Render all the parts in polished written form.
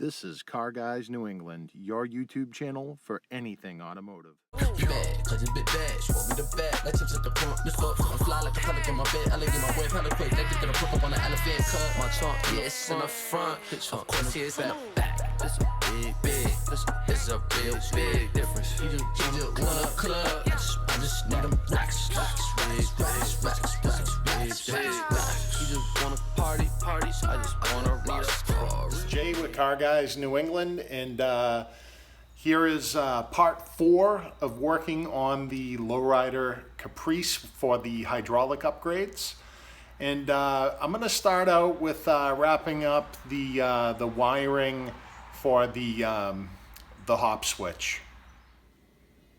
This is Car Guys New England, your YouTube channel for anything automotive. You bad, cause it's bit bad. She want me the bag, like chips at the front. This fuck, I'm fly like a pelic in my bed. I like get my way, hella quick. They get gonna put up on the elephant cut. My trunk, yeah, it's in the front. Of course, it's in the back. This a big. This a real big difference. You just want a club. I just need them racks. You just wanna party. I just wanna rock. Jay with Car Guys New England, and here is part 4 of working on the Lowrider Caprice for the hydraulic upgrades. And I'm going to start out with wrapping up the wiring for the hop switch.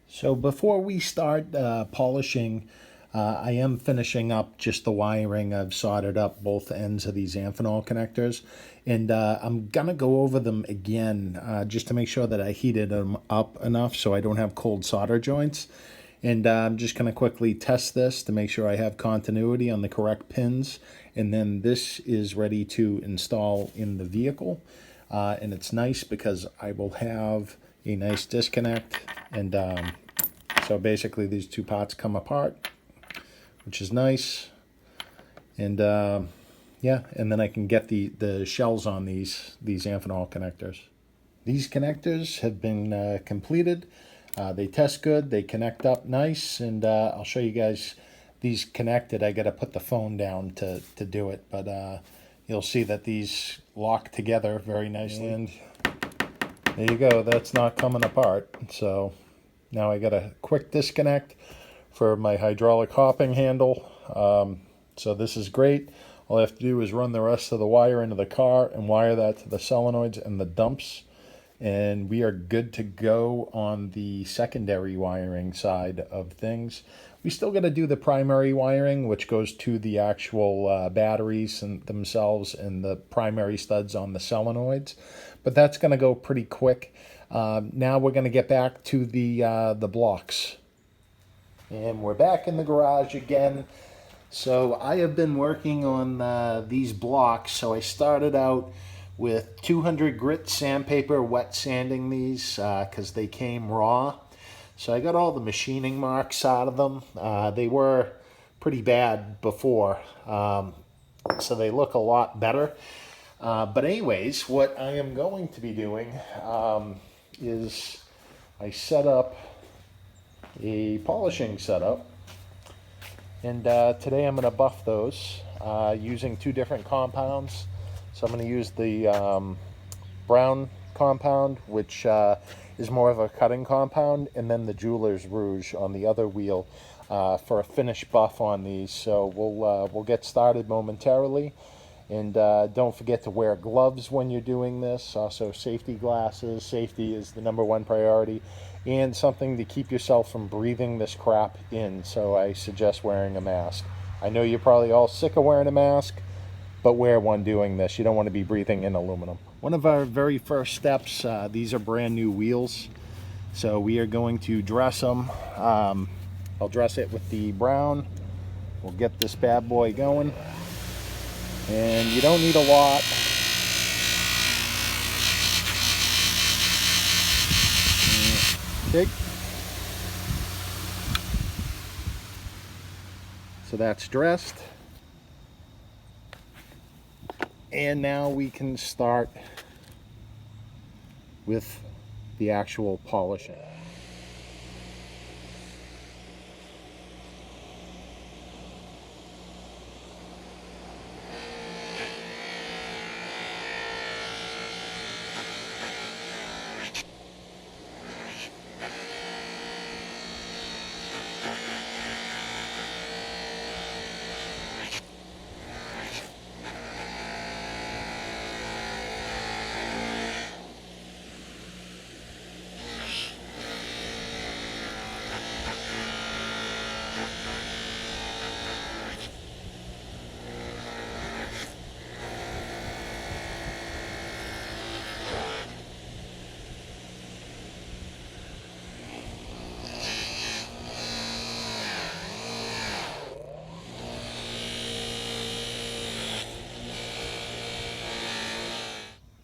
So before we start polishing, I am finishing up just the wiring. I've soldered up both ends of these Amphenol connectors, and I'm gonna go over them again just to make sure that I heated them up enough so I don't have cold solder joints. And I'm just gonna quickly test this to make sure I have continuity on the correct pins, and then this is ready to install in the vehicle. And it's nice because I will have a nice disconnect, and so basically these two parts come apart, which is nice. And yeah, and then I can get the shells on these Amphenol connectors. These connectors have been completed. They test good, they connect up nice, and I'll show you guys these connected. I got to put the phone down to do it, but you'll see that these lock together very nicely. And there you go, that's not coming apart. So now I got a quick disconnect for my hydraulic hopping handle. So this is great. All I have to do is run the rest of the wire into the car and wire that to the solenoids and the dumps, and we are good to go on the secondary wiring side of things. We still got to do the primary wiring, which goes to the actual batteries and themselves and the primary studs on the solenoids, but that's going to go pretty quick. Now we're going to get back to the blocks. And we're back in the garage again. So I have been working on these blocks. So I started out with 200 grit sandpaper, wet sanding these because they came raw. So I got all the machining marks out of them. They were pretty bad before, so they look a lot better. But anyways, what I am going to be doing is I set up a polishing setup, and today I'm going to buff those using 2 different compounds. So I'm going to use the brown compound, which is more of a cutting compound, and then the Jeweler's Rouge on the other wheel for a finish buff on these. So we'll get started momentarily. And don't forget to wear gloves when you're doing this. Also safety glasses. Safety is the #1 priority. And something to keep yourself from breathing this crap in. So I suggest wearing a mask. I know you're probably all sick of wearing a mask, but wear one doing this. You don't want to be breathing in aluminum. One of our very first steps, these are brand new wheels. So we are going to dress them. I'll dress it with the brown. We'll get this bad boy going. And you don't need a lot. Okay. So that's dressed. And now we can start with the actual polishing.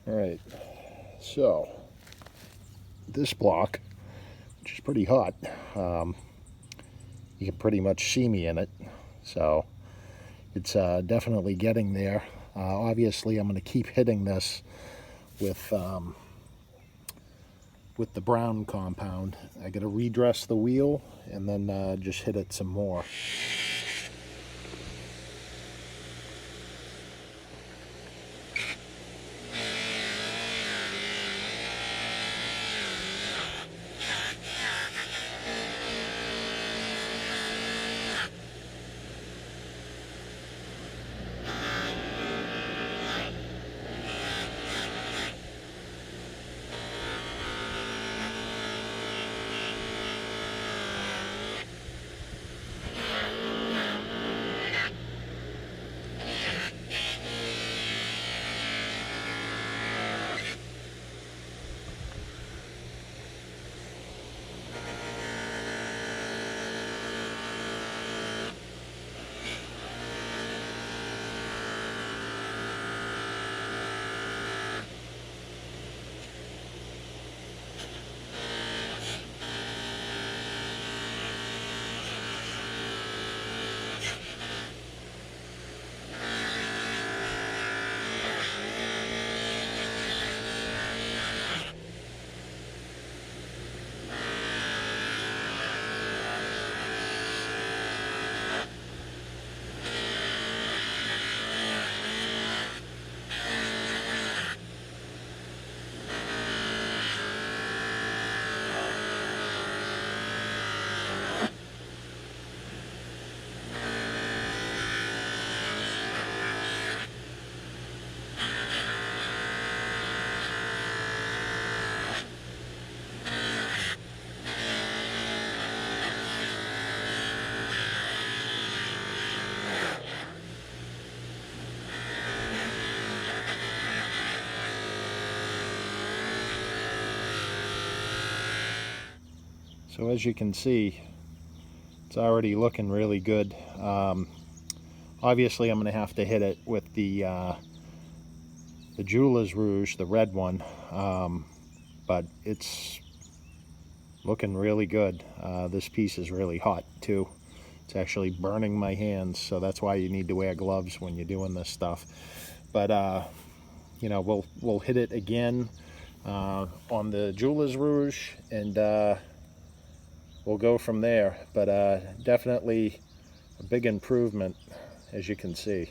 All right, So this block, which is pretty hot, you can pretty much see me in it. So it's definitely getting there. Obviously, I'm going to keep hitting this with the brown compound. I got to redress the wheel and then just hit it some more. So as you can see, it's already looking really good. Obviously, I'm going to have to hit it with the Jeweler's Rouge, the red one, but it's looking really good. This piece is really hot too. It's actually burning my hands, so that's why you need to wear gloves when you're doing this stuff. But you know, we'll hit it again on the Jeweler's Rouge, and we'll go from there. But definitely a big improvement, as you can see.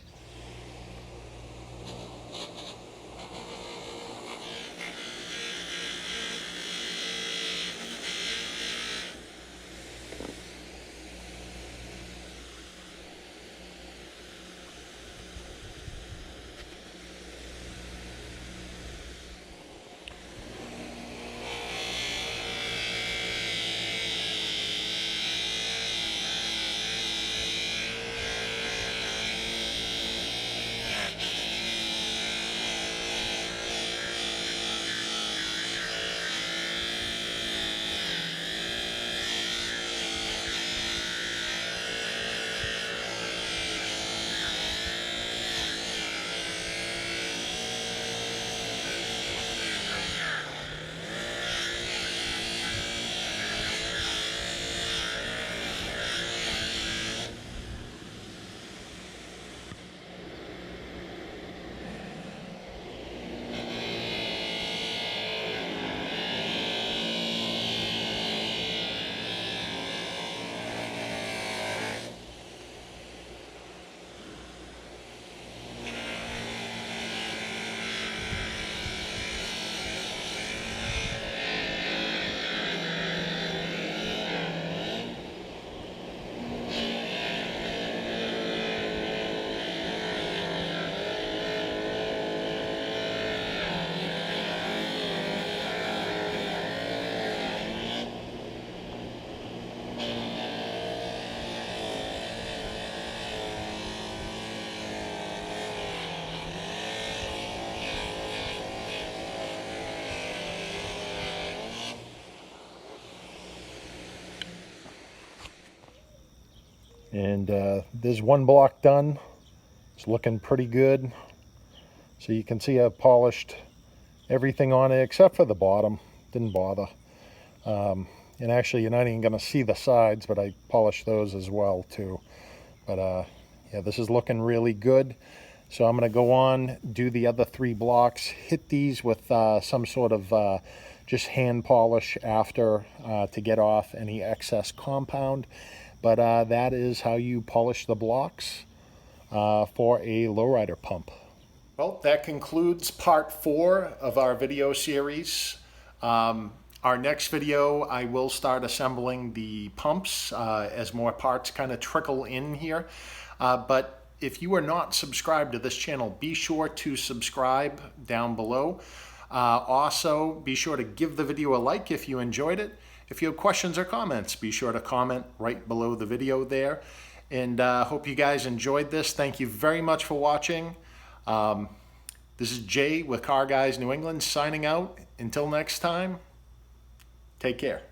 And there's one block done. It's looking pretty good. So you can see how polished everything on it except for the bottom. Didn't bother. And actually, you're not even going to see the sides, but I polished those as well too. But yeah, this is looking really good. So I'm going to go on, do the other 3 blocks, hit these with some sort of just hand polish after to get off any excess compound. But that is how you polish the blocks for a lowrider pump. Well, that concludes part 4 of our video series. Our next video, I will start assembling the pumps as more parts kind of trickle in here. But if you are not subscribed to this channel, be sure to subscribe down below. Also, be sure to give the video a like if you enjoyed it. If you have questions or comments, be sure to comment right below the video there. And hope you guys enjoyed this. Thank you very much for watching. This is Jay with Car Guys New England signing out. Until next time, take care.